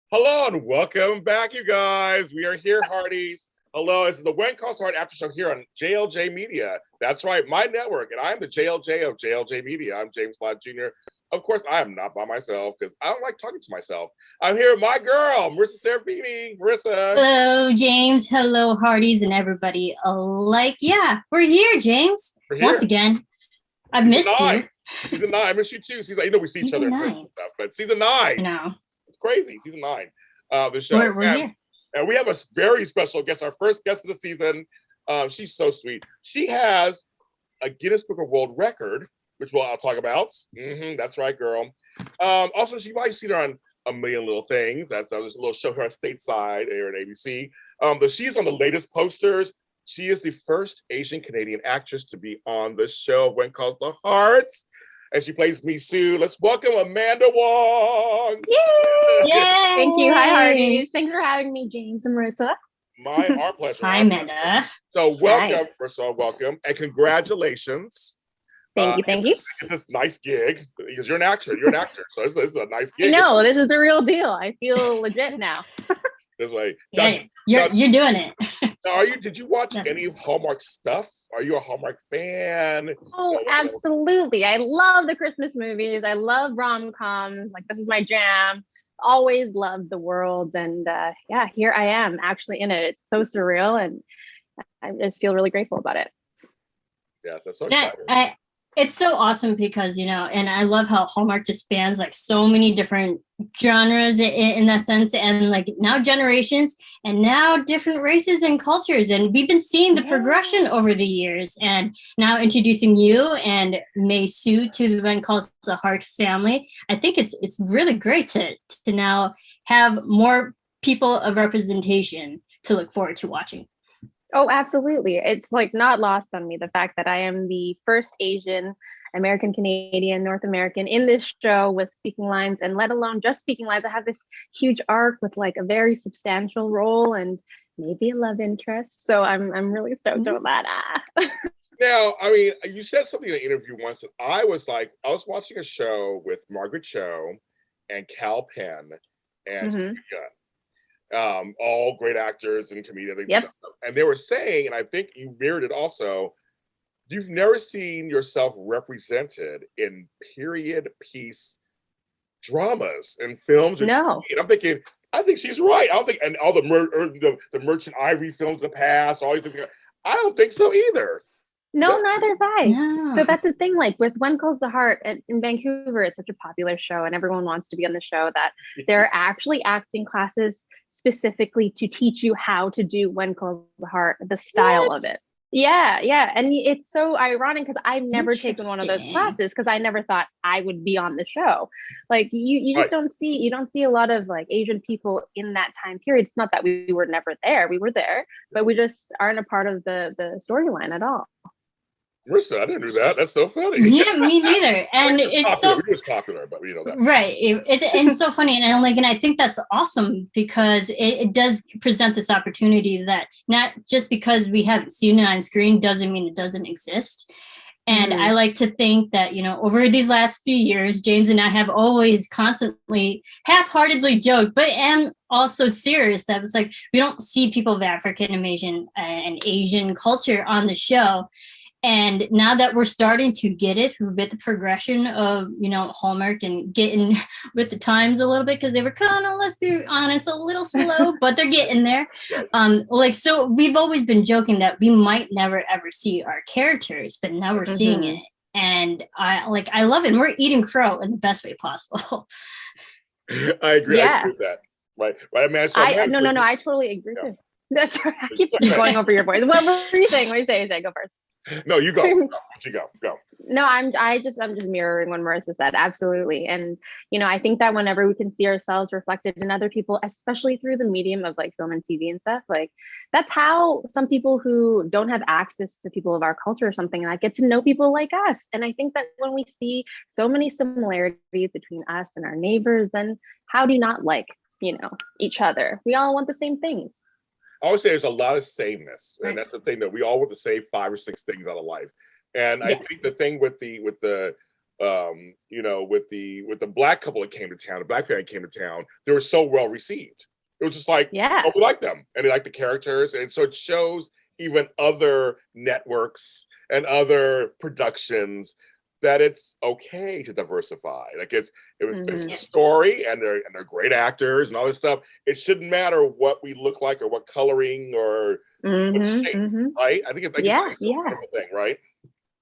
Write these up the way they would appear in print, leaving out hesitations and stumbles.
Hello and welcome back, you guys. We are here, Hearties. Hello, this is the When Calls Heart After Show here on JLJ Media. That's right, my network, and I'm the JLJ of JLJ Media. I'm James Lott Jr. Of course, I am not by myself because I don't like talking to myself. I'm here with my girl, Marisa Serafini. Marisa. Hello, James. Hello, Hearties and everybody alike. Yeah, we're here, James. We're here. Once again, I've Season missed 9. you. Season 9. I miss you too. We see each other Season in person 9. and stuff, but season 9. You know, It's crazy. Season 9 of the show. we're here. And we have a very special guest, our first guest of the season. She's so sweet. She has a Guinness Book of World Record, which I'll talk about. That's right, girl. Also, you might have seen her on A Million Little Things. That's a little show here on Stateside here at ABC. But she's on the latest posters. She is the first Asian Canadian actress to be on the show When Calls the Hearts. And she plays Mei Sou. Let's welcome Amanda Wong. Yay! Thank you. Hi, Hearties. Thanks for having me, James and Marisa. Our pleasure. Hi, Amanda. So welcome, Nice. first of all, welcome, and congratulations. Thank you. It's a nice gig because you're an actor. So this is a nice gig. No, this is the real deal. I feel legit now. This way. Yeah, you're doing it. Now, did you watch any of Hallmark stuff? Are you a Hallmark fan? Oh, absolutely. I love the Christmas movies. I love rom-coms. Like, this is my jam. Always loved the world. And yeah, here I am actually in it. It's so surreal. And I just feel really grateful about it. Yes, that's so exciting. It's so awesome because, and I love how Hallmark just spans like so many different genres in that sense, and like now generations and now different races and cultures. And we've been seeing the progression over the years, and now introducing you and Mei Sou to the When Calls the Heart family. I think it's really great to now have more people of representation to look forward to watching. Oh, absolutely. It's like not lost on me the fact that I am the first Asian, American, Canadian, North American in this show with speaking lines, and let alone just speaking lines. I have this huge arc with like a very substantial role and maybe a love interest. So I'm really stoked about that. Now, you said something in an interview once that I was watching a show with Margaret Cho and Cal Penn and Stephen Gunn. All great actors and comedians. Yep. And they were saying, and I think you mirrored it also, you've never seen yourself represented in period piece dramas and films. No. And I'm thinking, I think she's right. I don't think, and all the Merchant Ivory films in the past, all these things, I don't think so either. No, neither have I. No. So that's the thing. Like with When Calls the Heart in Vancouver, it's such a popular show, and everyone wants to be on the show that there are actually acting classes specifically to teach you how to do When Calls the Heart, the style of it. Yeah. And it's so ironic because I've never taken one of those classes because I never thought I would be on the show. Like you just don't see a lot of like Asian people in that time period. It's not that we were never there. We were there, but we just aren't a part of the storyline at all. Marissa, I didn't do that. That's so funny. Yeah, me neither. And it's so popular, but we know that. Right. It's so funny. And I think that's awesome because it does present this opportunity that not just because we haven't seen it on screen doesn't mean it doesn't exist. And I like to think that, over these last few years, James and I have always constantly half-heartedly joked, but am also serious that it's like we don't see people of African and Asian culture on the show. And now that we're starting to get it with the progression of, Hallmark and getting with the times a little bit, because they were kind of, let's be honest, a little slow, but they're getting there. Yes. So we've always been joking that we might never ever see our characters, but now we're seeing it. And I love it. And we're eating crow in the best way possible. I agree. Yeah. I agree with that. Right, man. So No. I totally agree too. That's right. I keep going over your voice. What were you saying? What are you saying? Go first. No, you go. Go. No, I'm just mirroring what Marisa said. Absolutely. And, I think that whenever we can see ourselves reflected in other people, especially through the medium of like film and TV and stuff, like that's how some people who don't have access to people of our culture or something like get to know people like us. And I think that when we see so many similarities between us and our neighbors, then how do you not like, each other? We all want the same things. I always say there's a lot of sameness, and that's the thing that we all want to say 5 or 6 things out of life. And I think the thing with the with the black couple that came to town, the black family that came to town, they were so well received. It was just like, oh, we like them, and they like the characters, and so it shows even other networks and other productions that it's okay to diversify. Like it fits the story, and they're great actors and all this stuff. It shouldn't matter what we look like or what coloring or what shape, right? I think it's a wonderful thing, right?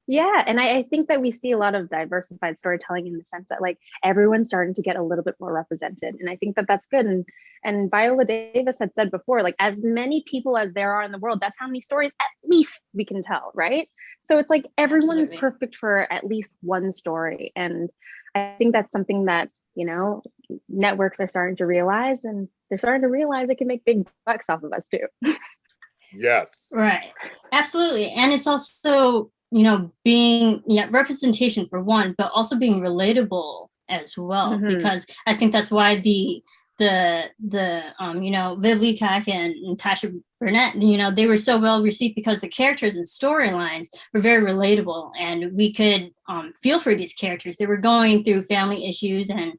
Yeah, and I think that we see a lot of diversified storytelling in the sense that like everyone's starting to get a little bit more represented, and I think that that's good. And Viola Davis had said before, like as many people as there are in the world, that's how many stories at least we can tell, right? So it's like everyone's perfect for at least one story, and I think that's something that networks are starting to realize, and they're starting to realize they can make big bucks off of us too. Yes. Right. Absolutely, and it's also being representation for one, but also being relatable as well, because I think that's why the Viv Leacock and Natasha Burnett, they were so well received because the characters and storylines were very relatable, and we could feel for these characters. They were going through family issues, and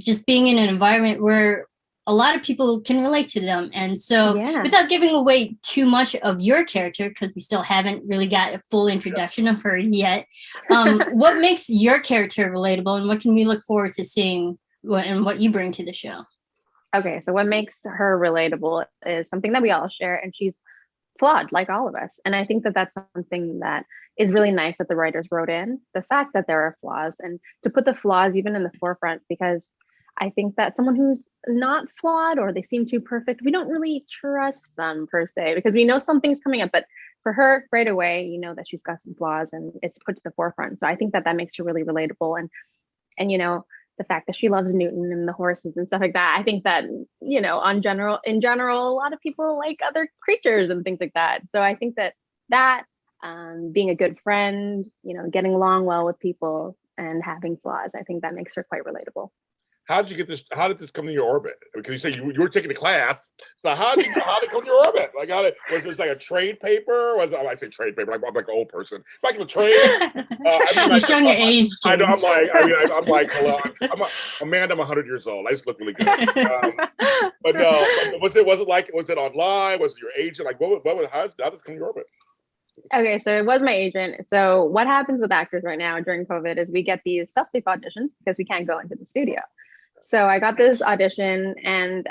just being in an environment where a lot of people can relate to them. And so without giving away too much of your character, because we still haven't really got a full introduction of her yet, what makes your character relatable, and what can we look forward to seeing and what you bring to the show? Okay, so what makes her relatable is something that we all share, and she's flawed like all of us. And I think that that's something that is really nice that the writers wrote in, the fact that there are flaws, and to put the flaws even in the forefront, because I think that someone who's not flawed or they seem too perfect, we don't really trust them per se, because we know something's coming up. But for her, right away, you know that she's got some flaws, and it's put to the forefront. So I think that that makes her really relatable. And the fact that she loves Newton and the horses and stuff like that. I think that in general, a lot of people like other creatures and things like that. So I think that being a good friend, getting along well with people and having flaws, I think that makes her quite relatable. How did you get this? How did this come to your orbit? Because you say you were taking a class. So how did it come to your orbit? Like, was this like a trade paper? I say trade paper. I'm like an old person. Back in the trade. You're showing your age, James. I know. I'm like, hello. Amanda. I'm 100 years old. I just look really good. But no. Was it online? Was it your agent? Like, how did this come to your orbit? Okay, so it was my agent. So what happens with actors right now during COVID is we get these self-tape auditions because we can't go into the studio. So I got this audition, and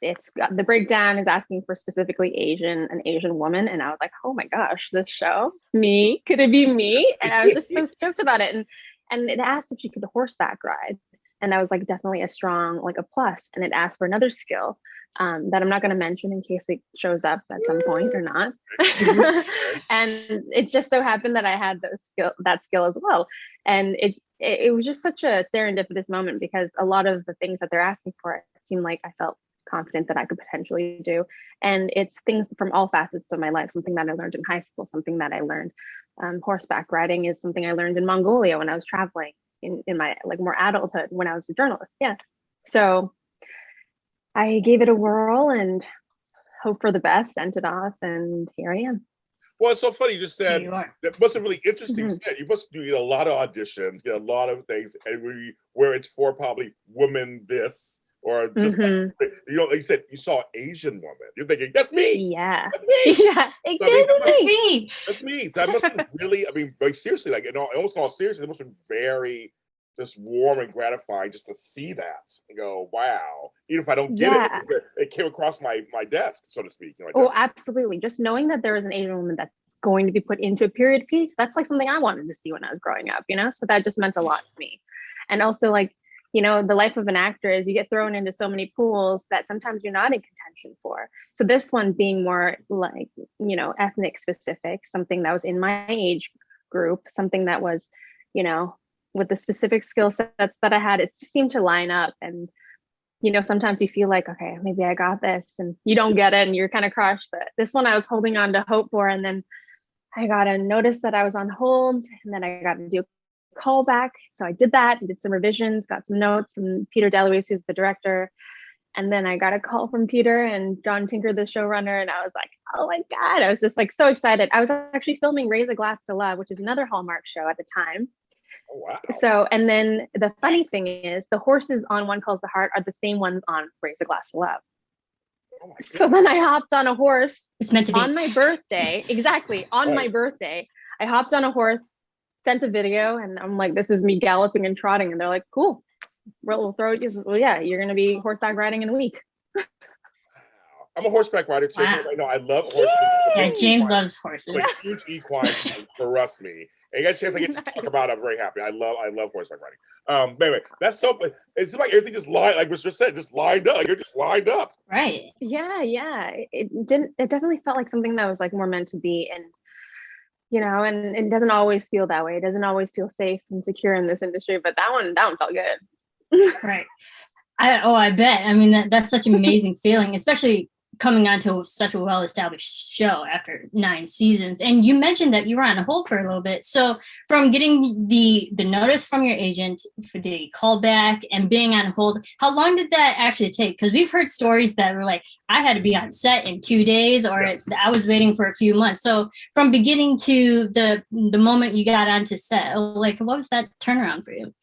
it's got the breakdown is asking for specifically an Asian woman. And I was like, oh my gosh, this show, me, could it be me? And I was just so stoked about it. And it asked if she could horseback ride. And that was like definitely a strong, like a plus. And it asked for another skill that I'm not going to mention in case it shows up at some point or not. And it just so happened that I had that skill as well. And it was just such a serendipitous moment, because a lot of the things that they're asking for, it seemed like I felt confident that I could potentially do. And it's things from all facets of my life, something that I learned in high school, something that I learned. Horseback riding is something I learned in Mongolia when I was traveling in my like more adulthood when I was a journalist. Yeah. So I gave it a whirl and hope for the best, sent it off, and here I am. Well, it's so funny you just said that must have really interesting. Said you must do a lot of auditions, get a lot of things, and where it's for probably women this or just like you said you saw an Asian woman. You're thinking that's me. Yeah, that's me. Yeah, exactly. That's me. So I must have really. I mean, very seriously, like almost all seriously, it must have been very just warm and gratifying just to see that and go, wow. Even if I don't get it came across my desk, so to speak. Absolutely. Just knowing that there is an Asian woman that's going to be put into a period piece, that's like something I wanted to see when I was growing up, So that just meant a lot to me. And also like, the life of an actor is you get thrown into so many pools that sometimes you're not in contention for. So this one being more like, ethnic specific, something that was in my age group, something that was, with the specific skill sets that I had, it just seemed to line up. And, sometimes you feel like, okay, maybe I got this, and you don't get it and you're kind of crushed. But this one I was holding on to hope for. And then I got a notice that I was on hold, and then I got to do a callback. So I did that and did some revisions, got some notes from Peter DeLuise, who's the director. And then I got a call from Peter and John Tinker, the showrunner, and I was like, oh my God, I was just like so excited. I was actually filming Raise a Glass to Love, which is another Hallmark show at the time. Oh, wow. So, and then the funny thing is the horses on One Calls the Heart are the same ones on Raise a Glass to Love. Oh so then I hopped on a horse It's meant to be. on my birthday. Exactly. On my birthday, I hopped on a horse, sent a video, and I'm like, this is me galloping and trotting. And they're like, cool. We'll throw it. Well, yeah, you're going to be horseback riding in a week. I'm a horseback rider too. Wow. So I know I love horses. Yeah, James loves horses. I'm a huge equine trust me. And a chance I get to talk about it, I'm very happy. I love horseback riding. But anyway, that's so. It's like everything just lined, like Mr. said, just lined up. Like you're just lined up. Right. Yeah. It definitely felt like something that was like more meant to be, and and it doesn't always feel that way. It doesn't always feel safe and secure in this industry, but that one felt good. Right. I bet. I mean, that's such an amazing feeling, especially coming onto such a well-established show after 9 seasons. And you mentioned that you were on hold for a little bit. So from getting the notice from your agent for the callback and being on hold, how long did that actually take? Because we've heard stories that were like, I had to be on set in 2 days, or Yes. I was waiting for a few months. So from beginning to the moment you got onto set, like, what was that turnaround for you?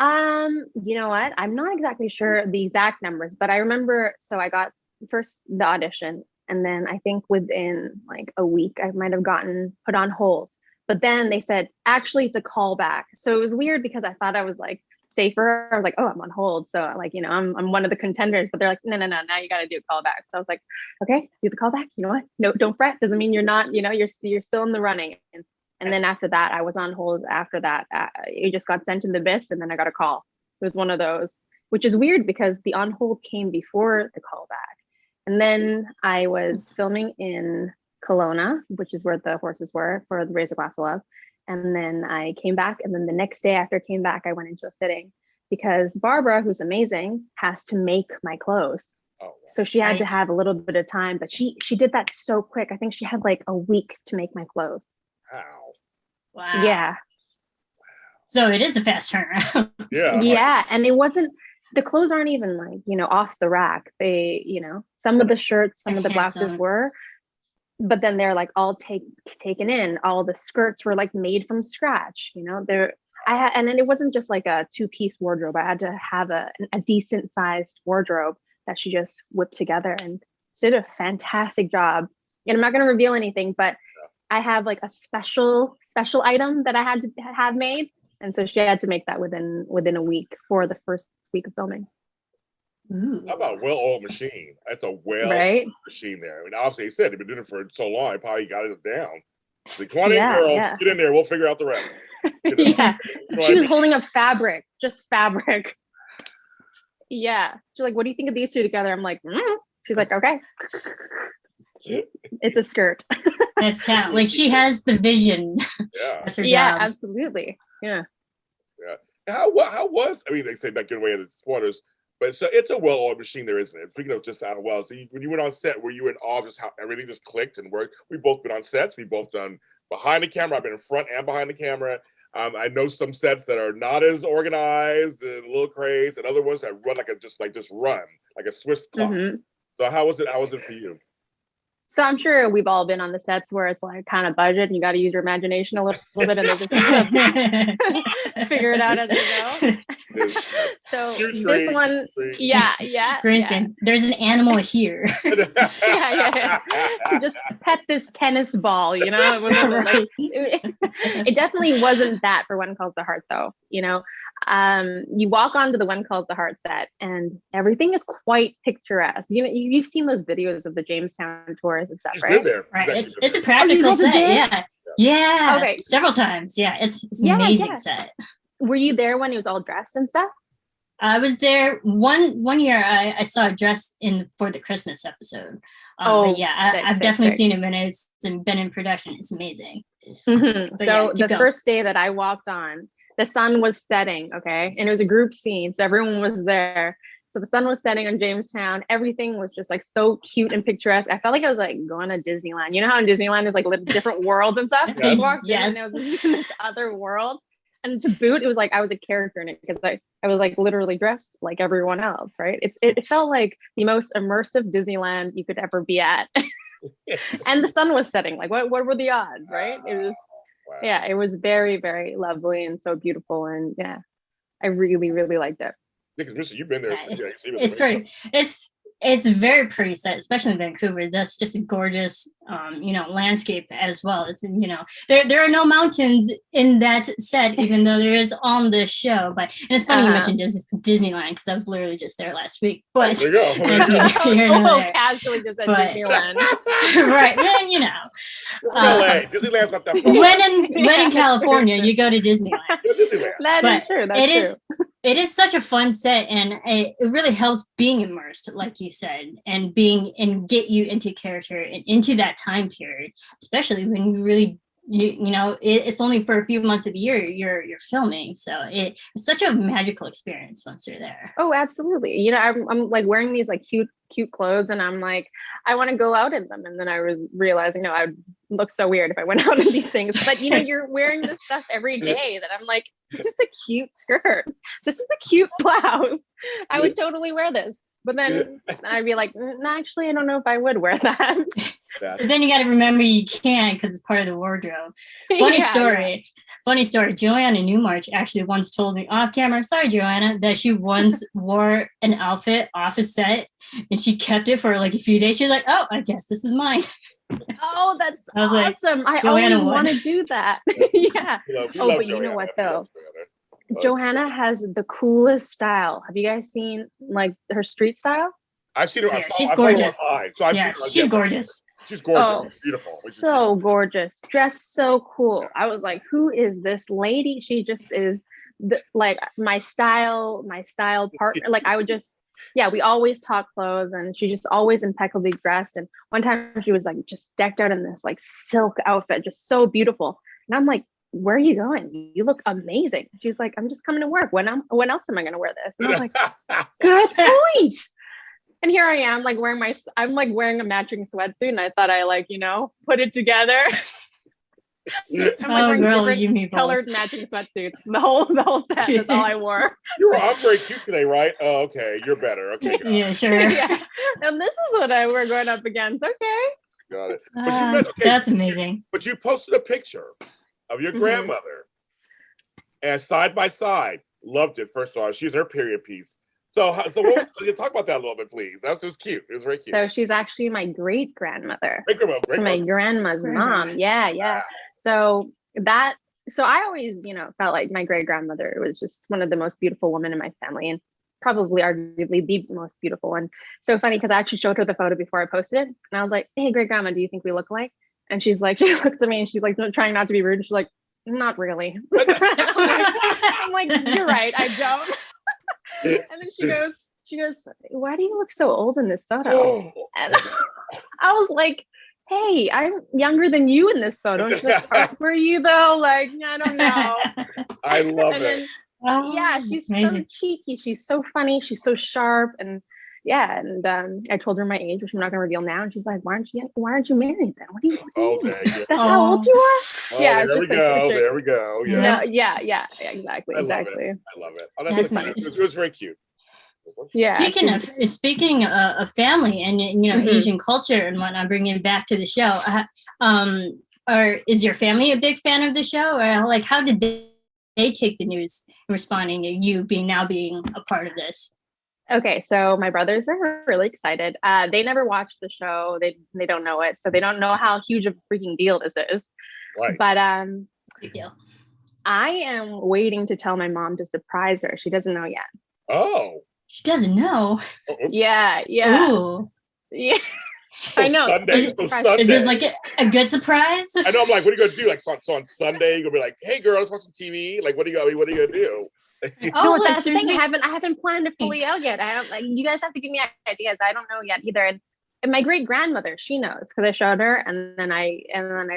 You know what? I'm not exactly sure the exact numbers, but I remember, so I got first the audition, and then I think within like a week I might have gotten put on hold. But then they said, actually, it's a callback. So it was weird because I thought I was like safer. I was like, oh, I'm on hold. So like, I'm one of the contenders, but they're like, no, now you got to do a callback. So I was like, okay, do the callback. You know what? No, don't fret. Doesn't mean you're not, you're still in the running. And then after that, I was on hold. After that, it just got sent in the abyss, and then I got a call. It was one of those, which is weird because the on hold came before the callback. And then I was filming in Kelowna, which is where the horses were for the Raise a Glass of Love. And then I came back, and then the next day after I came back, I went into a fitting because Barbara, who's amazing, has to make my clothes. Oh, wow. So she had to have a little bit of time, but she did that so quick. I think she had like a week to make my clothes. Wow. Yeah. So it is a fast turnaround. Yeah. Yeah. And it wasn't, the clothes aren't even like, off the rack. They, some of the shirts, some of the blouses were, but then they're like all taken in. All the skirts were like made from scratch, and then it wasn't just like a 2-piece wardrobe. I had to have a decent sized wardrobe that she just whipped together, and did a fantastic job. And I'm not going to reveal anything, but I have like a special item that I had to have made. And so she had to make that within a week for the first week of filming. Ooh. How about a well-oiled machine? That's a well-oiled machine there. I mean, obviously, he said they've been doing it for so long, he probably got it down. Like, come on in, girl. Yeah. Get in there. We'll figure out the rest. Yeah. She was holding up fabric, just fabric. Yeah. She's like, what do you think of these two together? I'm like, She's like, okay. It's a skirt. That's talent. Like, she has the vision. Yeah. That's her job. Yeah, absolutely. Yeah. How was, I mean, they say not getting away with the spoilers, but so it's a well-oiled machine there, isn't it? Speaking of just how well, so when you went on set, were you in awe of just how everything just clicked and worked? We've both been on sets. We've both done behind the camera. I've been in front and behind the camera. I know some sets that are not as organized and a little crazy, and other ones that run just run like a Swiss clock. Mm-hmm. So how was it for you? So I'm sure we've all been on the sets where it's like kind of budget and you got to use your imagination a little bit, and they just figure it out as you go. So this one, yeah. Green screen. There's an animal here. yeah. Just pet this tennis ball, It wasn't like, it definitely wasn't that for One Calls the Heart, though. You walk onto the One Calls the Heart set, and everything is quite picturesque. You've seen those videos of the Jamestown tours and stuff, right? Right. It's a practical set. Yeah. Okay. Several times. Yeah. It's an amazing set. Were you there when he was all dressed and stuff? I was there one year. I saw a dress for the Christmas episode. But yeah, I've definitely seen it when it's been in production. It's amazing. Mm-hmm. So the first day that I walked on, the sun was setting, okay? And it was a group scene, so everyone was there. So the sun was setting on Jamestown. Everything was just like so cute and picturesque. I felt like I was like going to Disneyland. You know how in Disneyland is like different worlds and stuff? Yes. You walked in and it was in this other world. And to boot, it was like I was a character in it because I was like literally dressed like everyone else, right? It felt like the most immersive Disneyland you could ever be at. And the sun was setting. Like what were the odds, right? It was yeah, it was very, very lovely and so beautiful. And yeah, I really, really liked it. Because Marisa, you've been there. Yeah, it's pretty. It's a very pretty set, especially in Vancouver. That's just a gorgeous, landscape as well. It's there are no mountains in that set, even though there is on the show. But and it's funny you mentioned Disneyland because I was literally just there last week. But there you go. Casually just at Disneyland, right? And LA. Disneyland's not that far. When in California, you go to Disneyland. That is true. That's true. It is such a fun set, and it really helps being immersed, like you said, and get you into character and into that time period, especially when you really, it's only for a few months of the year you're filming. So it's such a magical experience once you're there. Oh, absolutely. I'm like wearing these like cute clothes, and I'm like, I want to go out in them. And then I was realizing, no, I would look so weird if I went out in these things. But you're wearing this stuff every day that I'm like, this is a cute skirt. This is a cute blouse. I would totally wear this. But then I'd be like, no, actually, I don't know if I would wear that. But then you got to remember you can't because it's part of the wardrobe. Funny story. Joanna Newmarch actually once told me off camera, sorry, Joanna, that she once wore an outfit off a set and she kept it for like a few days. She's like, oh, I guess this is mine. Oh, that's awesome. Like, I always want to do that. Yeah. But you know what though? Johanna has the coolest style. Have you guys seen like her street style? I've seen her. Yeah, she's gorgeous. She's gorgeous. She's gorgeous. Beautiful. So gorgeous. Dressed so cool. I was like, who is this lady? She just is like my style partner. Like I would just, we always talk clothes and she just always impeccably dressed. And one time she was like just decked out in this like silk outfit, just so beautiful. And I'm like, where are you going? You look amazing. She's like, I'm just coming to work. When else am I going to wear this? And I was like, good point. And here I am, like I'm like wearing a matching sweatsuit, and I thought I put it together. I'm like wearing different colored matching sweatsuits. The whole set. That's all I wore. I'm very cute today, right? Oh, okay. You're better. Okay. Yeah, sure. Yeah. And this is what we're going up against. Okay. Got it. That's amazing. But you posted a picture of your grandmother, and side by side, loved it. First of all, she's her period piece. So talk about that a little bit, please. It was cute. It was very cute. So she's actually my great grandmother. So my grandma's mom. Yeah. Wow. So I always, felt like my great grandmother was just one of the most beautiful women in my family, and probably arguably the most beautiful one. So funny because I actually showed her the photo before I posted it, and I was like, "Hey, great grandma, do you think we look alike?" And she looks at me and she's like trying not to be rude. She's like, "Not really." I'm like, "You're right, I don't." And then she goes, "Why do you look so old in this photo?" And I was like, "Hey, I'm younger than you in this photo." And she's like, "Were you though?" Like, I don't know. I love it. She's so cheeky. She's so funny. She's so sharp. And I told her my age, which I'm not going to reveal now. And she's like, "Why aren't you married then? What do you mean? That's how old you are?" There we go. Yeah, exactly. I love it. Oh, that's funny. It was very cute. Yeah. Speaking of family and Asian culture and whatnot, bringing it back to the show, is your family a big fan of the show, or like how did they take the news responding to you being a part of this? Okay, so my brothers are really excited. They never watched the show. They don't know it, so they don't know how huge of a freaking deal this is. Right. But big deal. I am waiting to tell my mom to surprise her. She doesn't know yet. Oh. She doesn't know. Yeah. Ooh. Yeah. So I know. Sunday. Is it like a good surprise? I know. I'm like, what are you gonna do? Like, so on Sunday, you're gonna be like, "Hey, girl, let's watch some TV." Like, what are you gonna do? No, that's the thing. I haven't planned it fully out yet. I don't you guys have to give me ideas. I don't know yet either. And my great grandmother, she knows because I showed her, and then I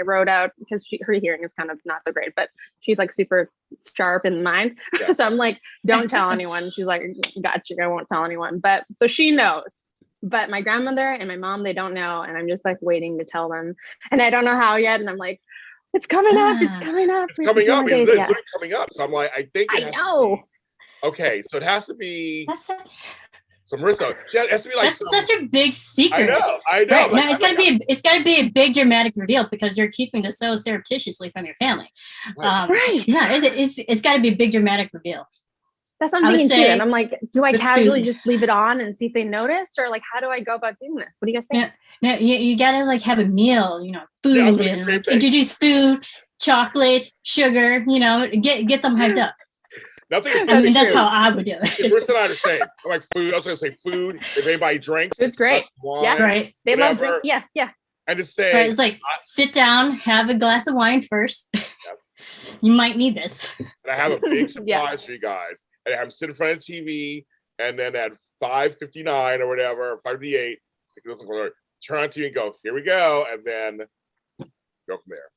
wrote out because her hearing is kind of not so great, but she's like super sharp in mind. Yeah. So I'm like, don't tell anyone. She's like, gotcha, I won't tell anyone. But so she knows. But my grandmother and my mom, they don't know, and I'm just like waiting to tell them, and I don't know how yet. And I'm like, It's coming up. It's coming up. It's coming up. Days, It's literally coming up. So I'm like, I think it I has know. to be, okay, so it has to be. That's such, So Marisa, it has to be like that's such a big secret. I know. Right. Like, No, it's gotta be a big dramatic reveal because you're keeping this so surreptitiously from your family. Right. No, it's gotta be a big dramatic reveal. That's what I'm thinking too. And I'm like, do I casually just leave it on and see if they notice? Or like, how do I go about doing this? What do you guys think? No, you gotta like have a meal, food and like, introduce food, chocolates, sugar, get them hyped up. That's how I would do it. Marisa and I are the same. I like food. I was going to say food. If anybody drinks, it's great. Wine, yeah, right. They love drink. Yeah, yeah. And just say, right, it's like sit down, have a glass of wine first. Yes. You might need this. And I have a big surprise for you guys. And I have them sit in front of TV, and then at 5:59 or whatever, 5:58, turn on TV and go, here we go, and then go from there.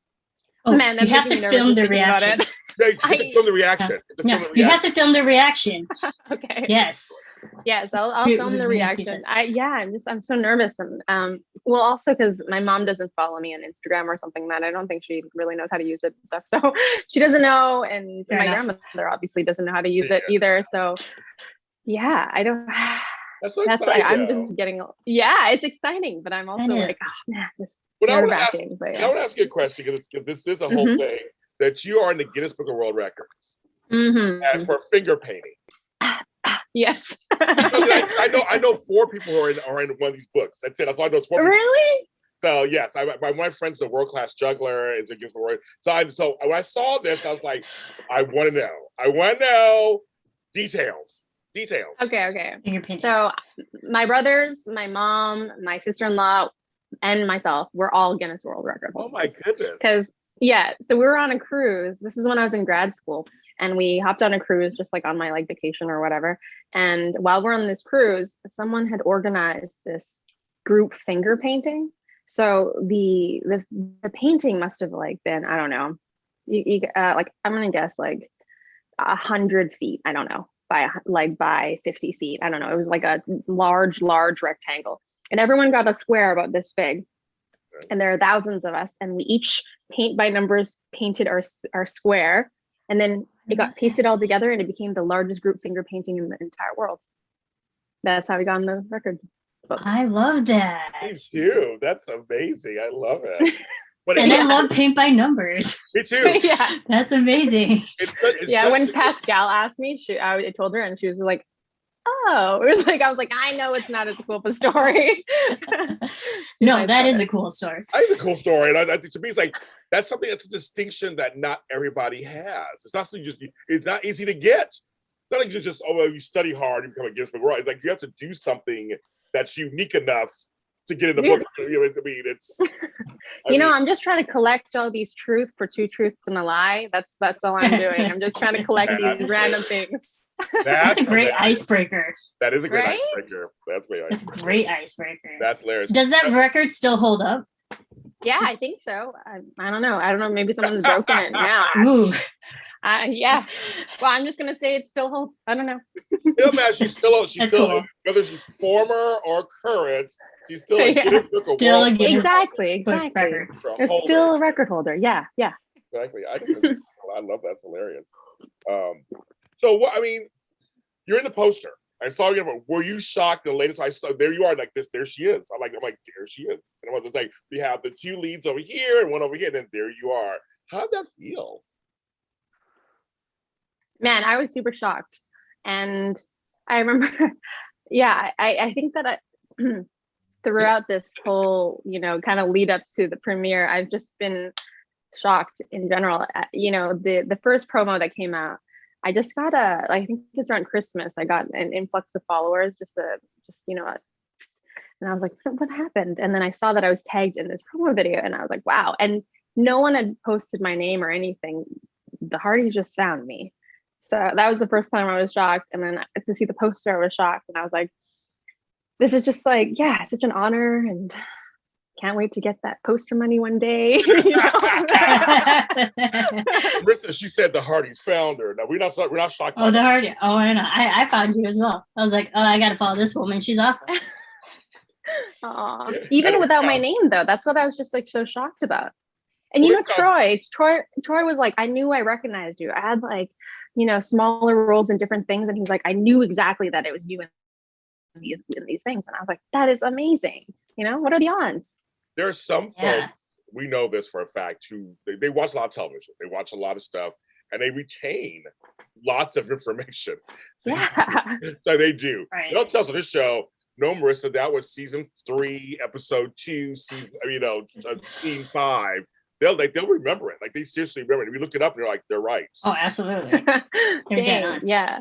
Oh, man, you have to film the reaction. You have to film the reaction. You have to film the reaction. Okay. Yes. Yes, I'll film the reaction. I'm so nervous, and well, also because my mom doesn't follow me on Instagram or something that I don't think she really knows how to use it and stuff. So she doesn't know, and my grandmother obviously doesn't know how to use it either. So yeah, I don't. That's so exciting. I'm just getting. Yeah, it's exciting, but I'm also like, oh man, this. But I want to ask you a question because this is a whole thing that you are in the Guinness Book of World Records and for finger painting. Yes. I know 4 people who are in one of these books. That's it. That's all I know. 4 people. Really? So yes, my friend's a world-class juggler. Is a Guinness Book of World. So when I saw this, I was like, I want to know. I want to know details. Okay. So my brothers, my mom, my sister-in-law, and myself, we're all Guinness World Record holders. Oh my goodness. Because so we were on a cruise. This is when I was in grad school, and we hopped on a cruise just like on my like vacation or whatever. And while we're on this cruise, someone had organized this group finger painting. So the painting must have like been, I don't know, like I'm gonna guess like 100 feet. I don't know, by 50 feet. I don't know. It was like a large rectangle. And everyone got a square about this big. And there are thousands of us. And we each paint by numbers painted our square. And then it got pasted all together and it became the largest group finger painting in the entire world. That's how we got on the record books. I love that. Me too. That's amazing. I love it. I love paint by numbers. Me too. Yeah. That's amazing. When Pascal asked me, I told her and she was like, oh, it was like, I was like, I know it's not as cool of a story. No, that is a cool story. I think it's a cool story. And I think to me, it's like, that's something that's a distinction that not everybody has. It's not something it's not easy to get. It's not like you just, you study hard, you become a Guinness Book World. It's like you have to do something that's unique enough to get in the book. I mean, it's. I'm just trying to collect all these truths for 2 truths and a lie. That's all I'm doing. I'm just trying to collect these random things. That's a great icebreaker. That is a great icebreaker. That's great. That's a great icebreaker. That's hilarious. Does that record still hold up? Yeah, I think so. I don't know. Maybe someone's broken it now. Ooh. Yeah. Well, I'm just gonna say it still holds. I don't know. She's still cool. Whether she's former or current, she's still a Guinness Book of World. Exactly. It's still a record holder. Yeah. Exactly. I love that. It's hilarious. So what? I mean, you're in the poster. I saw you. Were you shocked? The latest I saw, there you are, like this. There she is. I'm like, there she is. And I was like, we have the 2 leads over here and one over here, and then there you are. How'd that feel? Man, I was super shocked, and I remember, I think that throughout this whole, kind of lead up to the premiere, I've just been shocked in general. The first promo that came out, I just got I think it's around Christmas, I got an influx of followers, and I was like, what happened? And then I saw that I was tagged in this promo video, and I was like, wow. And no one had posted my name or anything. The Hardys just found me. So that was the first time I was shocked. And then to see the poster, I was shocked. And I was like, this is just like, such an honor, and can't wait to get that poster money one day. Marisa, she said the Hardys found her. Now we're not shocked. Oh, the Hardy. Oh, I know. I found you as well. I was like, oh, I gotta follow this woman. She's awesome. Even without my name, though, that's what I was just like so shocked about. And Well, Troy was like, I knew I recognized you. I had like, smaller roles in different things, and he was like, I knew exactly that it was you in these things. And I was like, that is amazing. What are the odds? there are some folks, we know this for a fact, who they watch a lot of television, they watch a lot of stuff, and they retain lots of information. Yeah. So they do. Right. They'll tell us on this show, no, Marissa, that was season 3, episode 2, scene 5. They'll remember it. Like, they seriously remember it. If you look it up, and they're like, they're right. Oh, absolutely. Dang, yeah.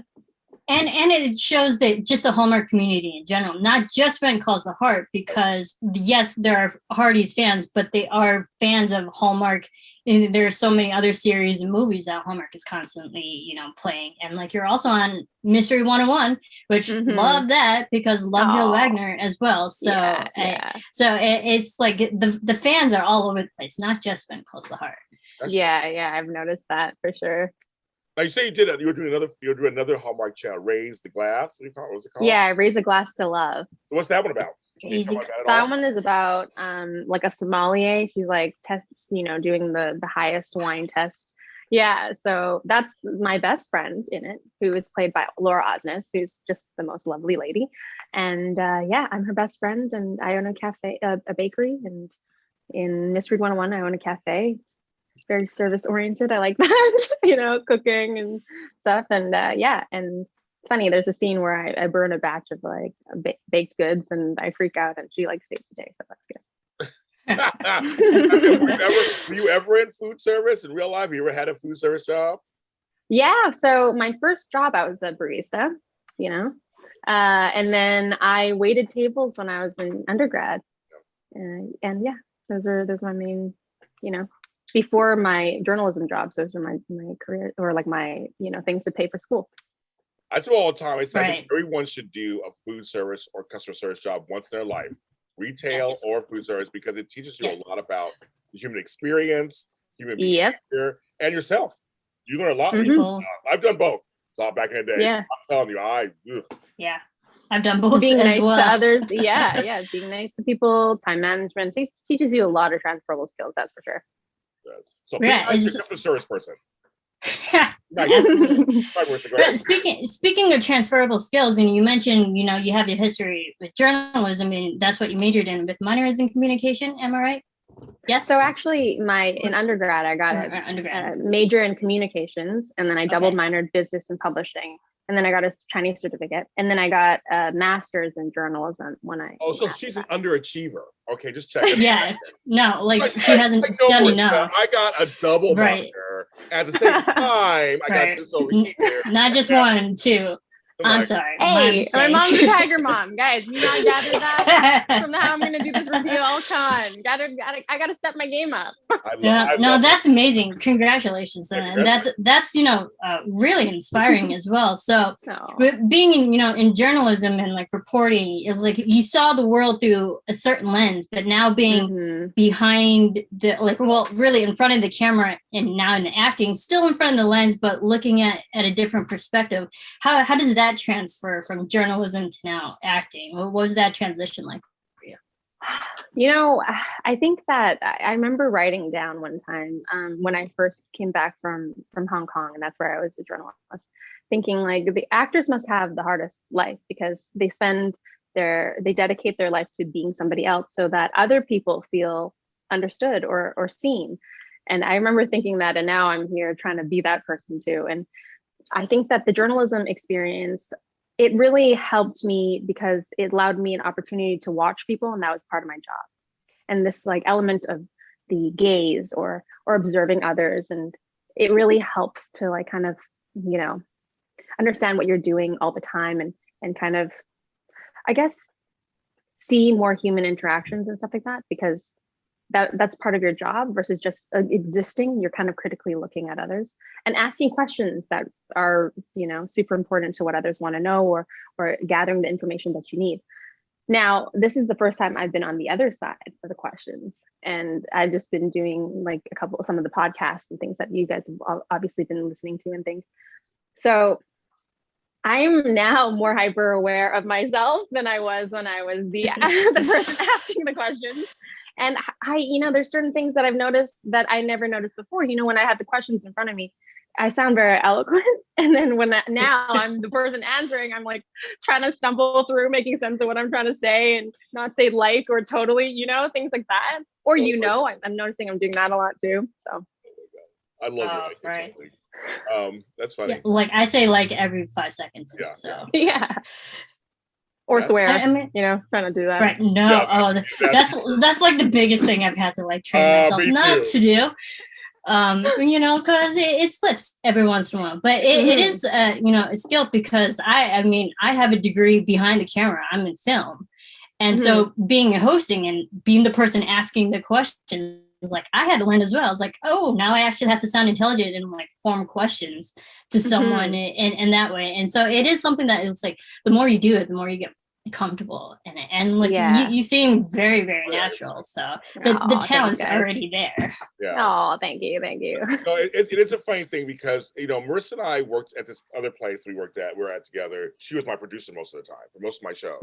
And it shows that just the Hallmark community in general, not just When It Calls the Heart, because yes, there are Hardy's fans, but they are fans of Hallmark. And there are so many other series and movies that Hallmark is constantly, playing. And like, you're also on Mystery 101, which love that because love Joe Wagner as well. So, it's like the fans are all over the place, not just When It Calls the Heart. Yeah, I've noticed that for sure. Now, you say you were doing another Hallmark channel, Raise the Glass. What was it called? Yeah, Raise a Glass to Love. What's that one about? That one is about like a sommelier. She's like tests, doing the highest wine test. Yeah, so that's my best friend in it, who is played by Laura Osnes, who's just the most lovely lady. And I'm her best friend, and I own a cafe, a bakery, and in Mystery 101, I own a cafe. It's very service oriented. I like that, cooking and stuff. And and it's funny, there's a scene where I burn a batch of like baked goods, and I freak out, and she like saves the day, so that's good. Were you ever in food service in real life? Have you ever had a food service job? Yeah, so my first job, I was a barista, and then I waited tables when I was in undergrad. And those are my main, before my journalism jobs, those are my career, or like my, things to pay for school. I tell all the time, I think everyone should do a food service or customer service job once in their life, retail or food service, because it teaches you a lot about the human experience, human behavior, and yourself. You learn a lot. I've done both. So back in the day, so I'm telling you, I've done both. Being as nice well. to others, being nice to people, time management teaches you a lot of transferable skills. That's for sure. So be nice to a customer service person. But speaking of transferable skills, and you mentioned, you have your history with journalism, and that's what you majored in, with minors in communication. Am I right? Yes. So actually, in undergrad, I got a major in communications, and then I double minored business and publishing, and then I got a Chinese certificate, and then I got a master's in journalism when I. Oh, so she's an underachiever. Okay, just check it. Yeah, no, she hasn't done enough. I got a double minor at the same time. I got this over here. Not just one, two. I'm sorry. Hey, my mom's a tiger mom, guys. You not gather that from how I'm going to do this review. Come on, I gotta step my game up. That's amazing. Congratulations, and that's really inspiring as well. So, being in journalism and like reporting, it's like you saw the world through a certain lens, but now being behind really in front of the camera, and now in acting, still in front of the lens, but looking at a different perspective. How does that transfer from journalism to now acting? What was that transition like for you? I think that I remember writing down one time when I first came back from Hong Kong, and that's where I was a journalist, thinking like the actors must have the hardest life because they dedicate their life to being somebody else so that other people feel understood or seen. And I remember thinking that, and now I'm here trying to be that person too. And I think that the journalism experience, it really helped me because it allowed me an opportunity to watch people, and that was part of my job. And this like element of the gaze or observing others, and it really helps to like kind of, understand what you're doing all the time and kind of, I guess, see more human interactions and stuff like that, because that's part of your job versus just existing. You're kind of critically looking at others and asking questions that are, super important to what others want to know, or gathering the information that you need. Now, this is the first time I've been on the other side of the questions, and I've just been doing like some of the podcasts and things that you guys have obviously been listening to and things. So I'm now more hyper aware of myself than I was when I was the person asking the questions. And there's certain things that I've noticed that I never noticed before. When I had the questions in front of me, I sound very eloquent. And then now I'm the person answering, I'm like trying to stumble through making sense of what I'm trying to say and not say like or totally, things like that. Or, I'm noticing I'm doing that a lot too. So I love your like right. totally. That's funny. Yeah, like I say like every 5 seconds. Yeah. So yeah. Or swear, I mean, trying to do that. Right. No, that's like the biggest thing I've had to like train myself not to do. Because it slips every once in a while. But it is a skill because I have a degree behind the camera. I'm in film. And so being a hosting and being the person asking the questions, like I had to learn as well. I was like, oh, now I actually have to sound intelligent and like form questions to someone in that way. And so it is something that it's like the more you do it, the more you get comfortable in it. And like you seem very, very natural. So the talent's already there. Yeah. Oh, thank you. So it is a funny thing because Marisa and I worked at this other place we were at together. She was my producer most of the time for most of my shows.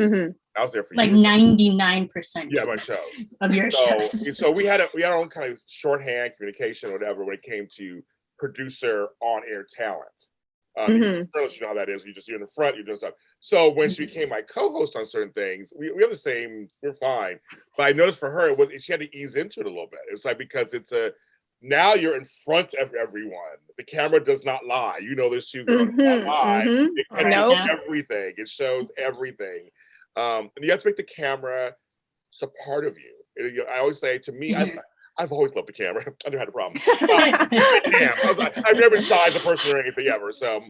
I was there for like years. 99%. Yeah, my shows. Of your shows. So we had our own kind of shorthand communication or whatever when it came to producer on air talent. You know how that is. You're in the front, you're doing stuff. So when she became my co-host on certain things, we're the same, we're fine. But I noticed for her, she had to ease into it a little bit. It's like, because now you're in front of everyone. The camera does not lie. There's two girls not lie. It catches everything. It shows everything. And you have to make the camera just a part of you. I always say, to me, I've always loved the camera. I never had a problem. I've never been shy as a person or anything ever. So,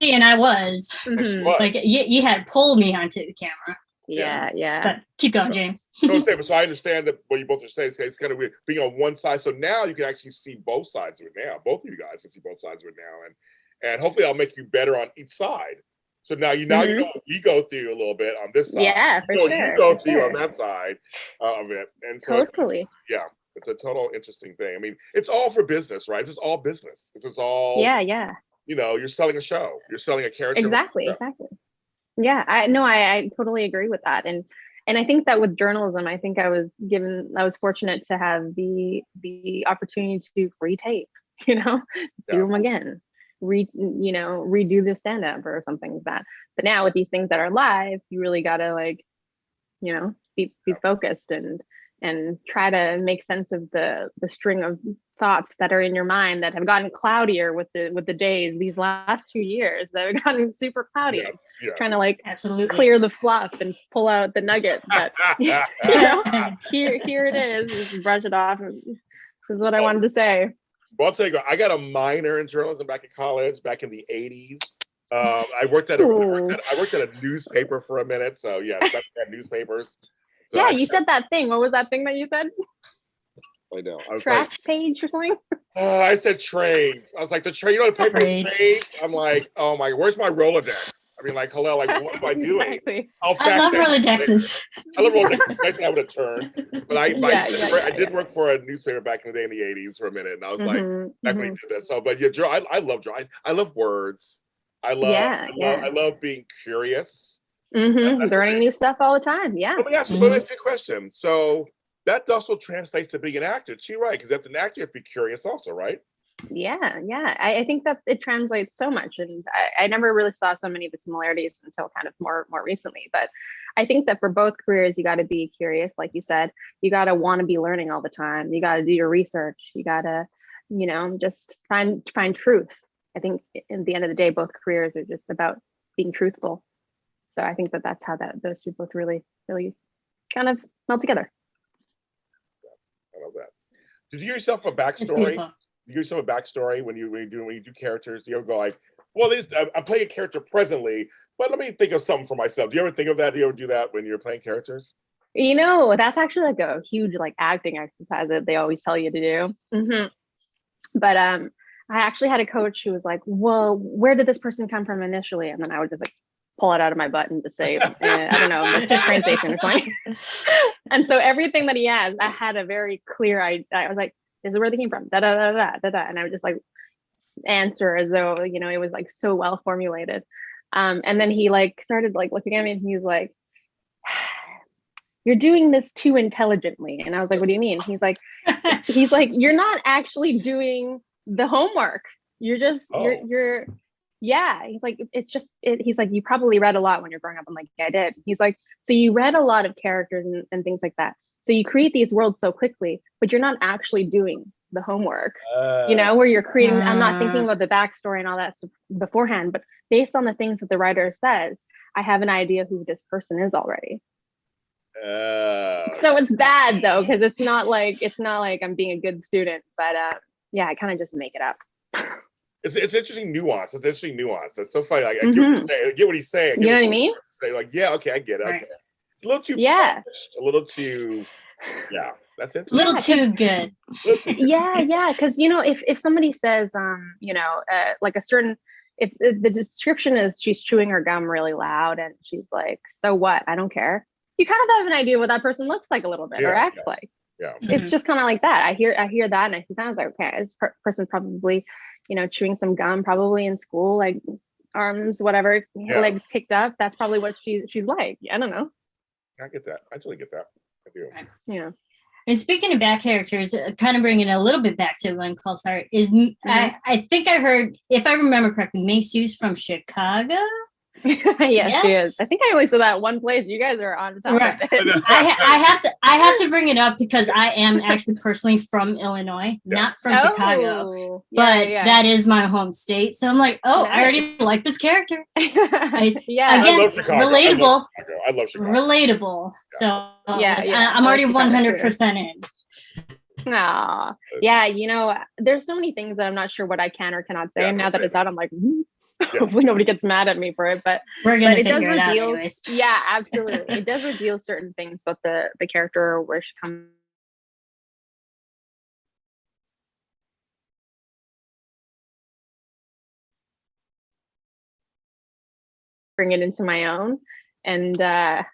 and I was. Like you had pulled me onto the camera. Yeah. But keep going, James. So I understand that what you both are saying. It's kind of weird being on one side. So now you can actually see both sides of it now. Both of you guys can see both sides of it now. And hopefully I'll make you better on each side. So now you know what we go through a little bit on this side. Yeah, for sure. You go through on that side of it. And so totally. it's a total interesting thing. I mean, it's all for business, right? It's just all business. It's just all you're selling a show. You're selling a character. Exactly. Yeah, I totally agree with that. And I think that with journalism, I think I was fortunate to have the opportunity to retape, do them again, redo the stand up or something like that. But now with these things that are live, you really gotta be focused and try to make sense of the string of thoughts that are in your mind that have gotten cloudier with the days these last 2 years that have gotten super cloudy. Yes. Trying to absolutely clear the fluff and pull out the nuggets. But here it is. Just brush it off. This is what I wanted to say. Well, I'll tell you, I got a minor in journalism back in college, back in the 80s. I worked at a newspaper for a minute. So back at newspapers. So you said that thing. What was that thing that you said? I know. Track page or something? I said trains. I was like, the train, the paper trains? I'm like, oh my, where's my Rolodex? I mean, like, hello, like, what am I doing? Exactly. I love Rolodexes. I love Rolodexes. Nice to have it a turn. But I did work for a newspaper back in the day in the 80s for a minute. And I was like, back when we did that. So, but I love drawing. I love words. I love being curious. Learning new stuff all the time. Yeah. Let me ask you a question. So that also translates to being an actor too, right? Because as an actor, you have to be curious also, right? Yeah. I think that it translates so much, and I never really saw so many of the similarities until kind of more recently. But I think that for both careers, you got to be curious, like you said. You got to want to be learning all the time. You got to do your research. You got to, just find truth. I think at the end of the day, both careers are just about being truthful. So I think that's how those two both really, really kind of meld together. I love that. Did you give yourself a backstory? You give yourself a backstory when you do characters? Do you ever go like, well, I'm playing a character presently, but let me think of something for myself. Do you ever think of that? Do you ever do that when you're playing characters? That's actually like a huge acting exercise that they always tell you to do. But I actually had a coach who was like, well, where did this person come from initially? And then I would just pull it out of my butt and just say, I don't know, the train station or something. And so everything that he has, I had a very clear idea. I was like, this is where they came from, da da da da da da. And I would just answer as though, it was so well formulated. And then he started looking at me and he was like, you're doing this too intelligently. And I was like, what do you mean? He's like, you're not actually doing the homework. You're just, you're yeah. He's like, he's like, you probably read a lot when you're growing up. I'm like, yeah, I did. He's like, so you read a lot of characters and things like that. So you create these worlds so quickly, but you're not actually doing the homework, where you're creating, I'm not thinking about the backstory and all that stuff beforehand, but based on the things that the writer says, I have an idea who this person is already. So it's bad though, because it's not like I'm being a good student, but yeah, I kind of just make it up. It's interesting nuance. It's interesting nuance. That's so funny. Like, I get what he's saying. You know what I mean? Say like, yeah, okay, I get it. Right. Okay. It's a little too polished, a little too, yeah. That's interesting. Little too good. Yeah, because if somebody says, like a certain, if the description is she's chewing her gum really loud and she's like, so what? I don't care. You kind of have an idea what that person looks like a little bit or acts like. Yeah. It's just kind of like that. I hear that and I see that. I was like, okay, this person's probably, chewing some gum, probably in school, like arms, whatever, legs kicked up. That's probably what she's like. I don't know. I get that. I totally get that. I do. Yeah. And speaking of back characters, kind of bringing it a little bit back to When Calls Heart, is I think I heard, if I remember correctly, Mei Sou's from Chicago. Yes, she is. I think I only saw that one place. You guys are on top of it. I have to bring it up because I am actually personally from Illinois, not from Chicago, but that is my home state. So I'm like, I already like this character. Again, I love Chicago. Relatable. I love Chicago. Relatable. Yeah. So I'm already 100% in. Aw. Yeah, there's so many things that I'm not sure what I can or cannot say. And now that it's out, I'm like, hopefully nobody gets mad at me for it, but it does reveal, yeah, absolutely. It does reveal certain things about the character or where she comes. Bring it into my own, and I've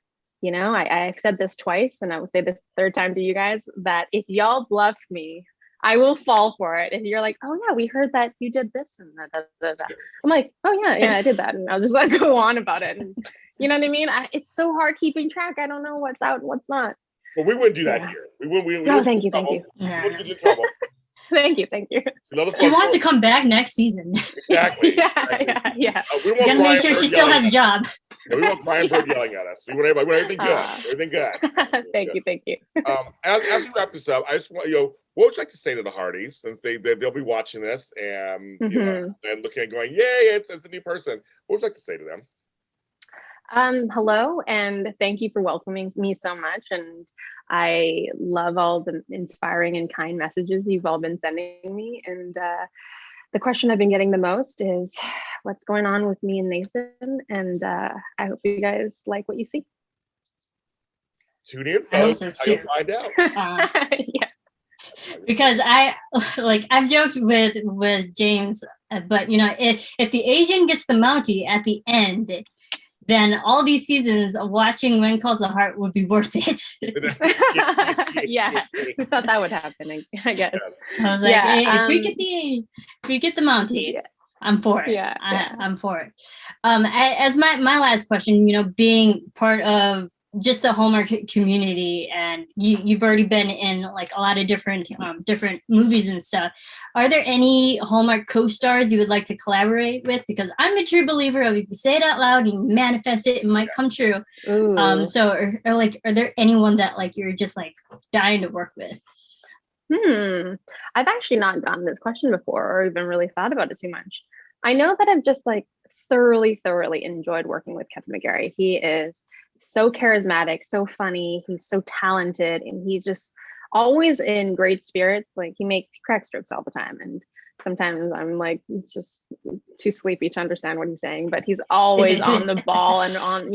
said this twice, and I will say this third time to you guys, that if y'all bluff me, I will fall for it. If you're like, oh yeah, we heard that you did this and that. I'm like, oh yeah, I did that. And I'll just like go on about it. And you know what I mean? It's so hard keeping track. I don't know what's out and what's not. Well, we wouldn't do that here. We wouldn't. Thank you. Get you in trouble. Thank you. She wants to come back next season. Exactly. Yeah. We want gotta make sure she still has a job. We want Brian Bird yelling at us. We want everything good. Everything good. Thank you. As we wrap this up, I just want what would you like to say to the Hardys, since they'll be watching this and and looking and going, yay, it's a new person. What would you like to say to them? Hello, and thank you for welcoming me so much. And I love all the inspiring and kind messages you've all been sending me. And the question I've been getting the most is what's going on with me and Nathan. And I hope you guys like what you see. Tune in, folks. You'll find out. Yeah. Because I've joked with James, but if the Asian gets the Mountie at the end, then all these seasons of watching When Calls the Heart would be worth it. Yeah, we thought that would happen, I guess. I was like, if we get the Mountie, I'm for it. I'm for it. As my last question, being part of just the Hallmark community, and you've already been in like a lot of different movies and stuff. Are there any Hallmark co-stars you would like to collaborate with? Because I'm a true believer of if you say it out loud and you manifest it, it might come true. So are there anyone that like you're just like dying to work with? I've actually not gotten this question before or even really thought about it too much. I know that I've just like thoroughly enjoyed working with Kevin McGarry. He is so charismatic, so funny, he's so talented, and he's just always in great spirits. Like he cracks jokes all the time, and sometimes I'm like just too sleepy to understand what he's saying, but he's always on the ball and on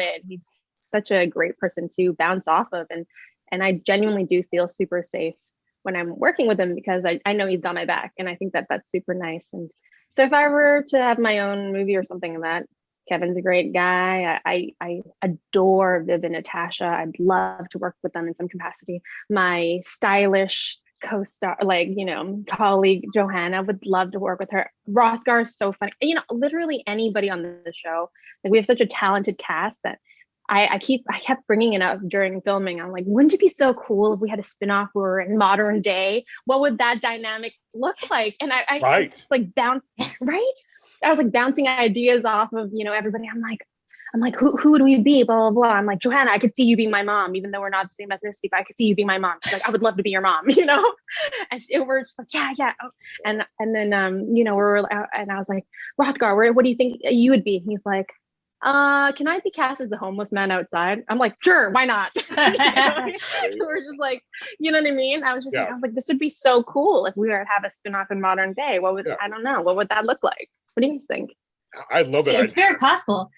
it. He's such a great person to bounce off of, and I genuinely do feel super safe when I'm working with him because I know he's got my back, and I think that that's super nice. And so if I were to have my own movie or something like that, Kevin's a great guy. I adore Viv and Natasha. I'd love to work with them in some capacity. My stylish co-star, colleague Johanna, would love to work with her. Rothgar is so funny. Literally anybody on the show. Like we have such a talented cast that I kept bringing it up during filming. I'm like, wouldn't it be so cool if we had a spinoff where we're in modern day? What would that dynamic look like? And I just like bounced, right? I was like bouncing ideas off of, everybody. I'm like, who would we be? Blah, blah, blah. I'm like, Johanna, I could see you being my mom, even though we're not the same ethnicity, but I could see you being my mom. She's like, I would love to be your mom, And we're just like, yeah. Oh. And then, and I was like, Rothgar, what do you think you would be? He's like, can I be cast as the homeless man outside? I'm like, sure, why not? We're just like, you know what I mean? I was like, this would be so cool if we were to have a spinoff in modern day. I don't know, what would that look like? What do you think? I love it. It's very possible.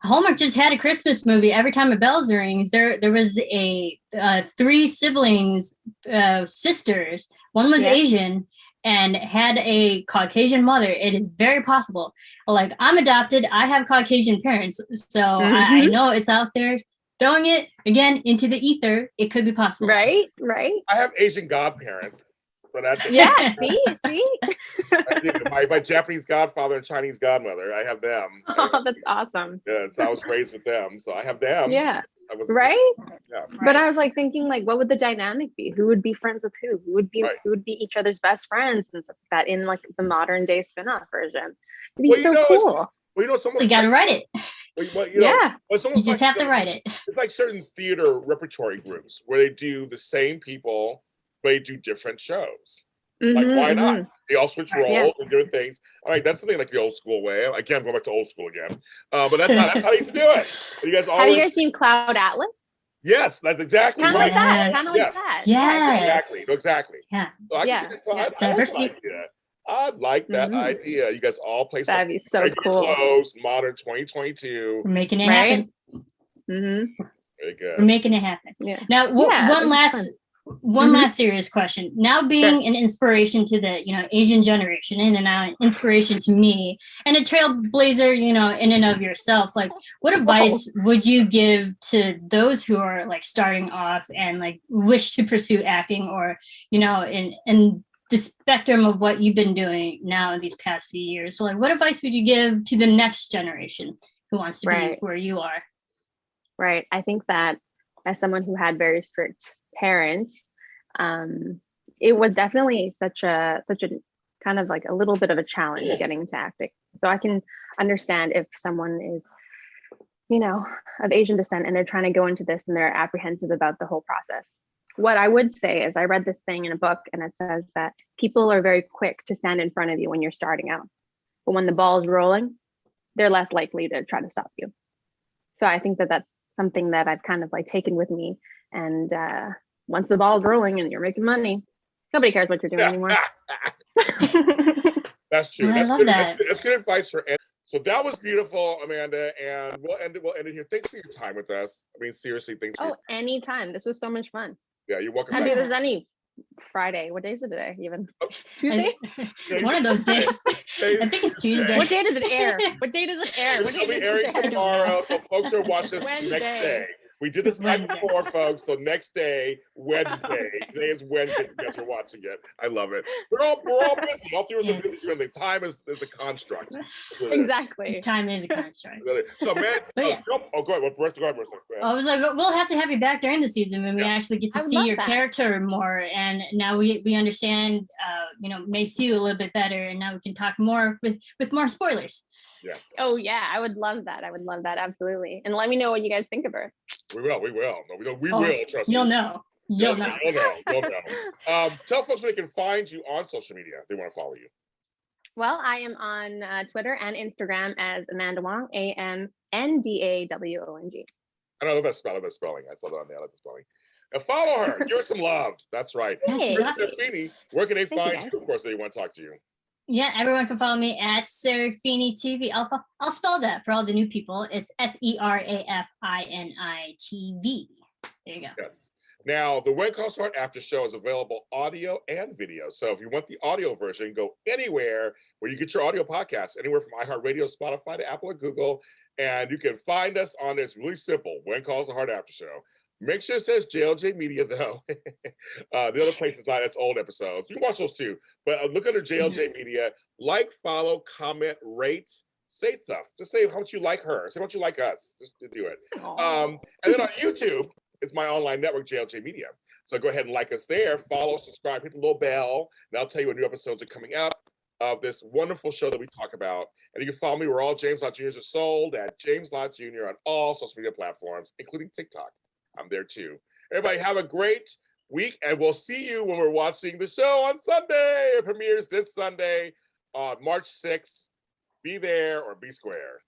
Hallmark just had a Christmas movie. Every time a bell rings, there was a 3 siblings, sisters. One was Asian and had a Caucasian mother. It is very possible. Like, I'm adopted. I have Caucasian parents, so I know it's out there. Throwing it again into the ether, it could be possible. Right. I have Asian godparents. So that's see. my Japanese godfather and Chinese godmother. I have them. Oh, that's awesome. Yes, I was raised with them, so I have them. Yeah. Right. But I was like thinking, like, what would the dynamic be? Who would be friends with who? Who would be each other's best friends and stuff like that in like the modern day spin-off version? It'd be so cool. You gotta write it. You just have to write it. It's like certain theater repertory groups where they do the same people, but they do different shows. Like, why not? They all switch roles and different things. All right, that's something like the old school way. Again, I'm going back to old school again. But that's how they used to do it. You guys have you guys seen Cloud Atlas? Yes, that's exactly kind right. Of like that. Kind of like that. Yes. Exactly. Yeah. So I can see diversity. I like that idea. You guys all play That'd be so cool. Close, modern 2022. We're making it happen. Very good. We're making it happen. Yeah. Now, one last serious question. Now being an inspiration to the, Asian generation and now an inspiration to me and a trailblazer, in and of yourself, like what advice would you give to those who are like starting off and like wish to pursue acting or, in the spectrum of what you've been doing now in these past few years? So like what advice would you give to the next generation who wants to be where you are? Right. I think that as someone who had very strict parents, it was definitely such a kind of like a little bit of a challenge getting into acting. So I can understand if someone is, of Asian descent and they're trying to go into this and they're apprehensive about the whole process. What I would say is I read this thing in a book and it says that people are very quick to stand in front of you when you're starting out. But when the ball is rolling, they're less likely to try to stop you. So I think that that's something that I've kind of like taken with me. And once the ball's rolling and you're making money, nobody cares what you're doing anymore. That's true. I love that. That's good advice for. So that was beautiful, Amanda, and we'll end it here. Thanks for your time with us. I mean, seriously, thanks. Anytime. This was so much fun. Yeah, you're welcome. I'll do this any Friday. What day is it today? Even Tuesday? One of those days. I think it's Tuesday. What day does it air? It'll be airing tomorrow, so folks are watching this next day. We did this night before, folks. So next day, Wednesday. Today is Wednesday. You guys are watching it. I love it. We're all busy. All three of us are busy doing things. Time is a construct. Exactly. Time is a construct. So, man, go ahead. Marisa. I was like, we'll have to have you back during the season when we actually get to see your character more. And now we understand, Mei Sou a little bit better. And now we can talk more with more spoilers. Yes. Oh yeah, I would love that. Absolutely. And let me know what you guys think of her. We will. No, we will. Trust me. You'll know. You'll know. Tell folks where they can find you on social media if they want to follow you. Well, I am on Twitter and Instagram as Amanda Wong, AMNDAWONG. And I love that spelling. I saw that on there. I love the spelling. And follow her. Give her some love. That's right. Hey. Serafini, where can they find you? Of course, they want to talk to you. Yeah, everyone can follow me at Serafini TV. I'll spell that for all the new people. It's SERAFINI TV. There you go. Yes. Now, the When Calls to Heart After Show is available audio and video. So if you want the audio version, go anywhere where you get your audio podcast, anywhere from iHeartRadio, Spotify to Apple or Google. And you can find us on this really simple When Calls to Heart After Show. Make sure it says JLJ Media, though. The other place is not. It's old episodes. You can watch those too. But look under JLJ Media. Like, follow, comment, rate, say stuff. Just say how much you like her. Say how much you like us. Just to do it. Aw. And then on YouTube, it's my online network, JLJ Media. So go ahead and like us there. Follow, subscribe, hit the little bell. And I'll tell you when new episodes are coming up of this wonderful show that we talk about. And you can follow me where all James Lott Jr.'s are sold at James Lott Jr. on all social media platforms, including TikTok. I'm there too. Everybody have a great week, and we'll see you when we're watching the show on Sunday. It premieres this Sunday on March 6th. Be there or be square.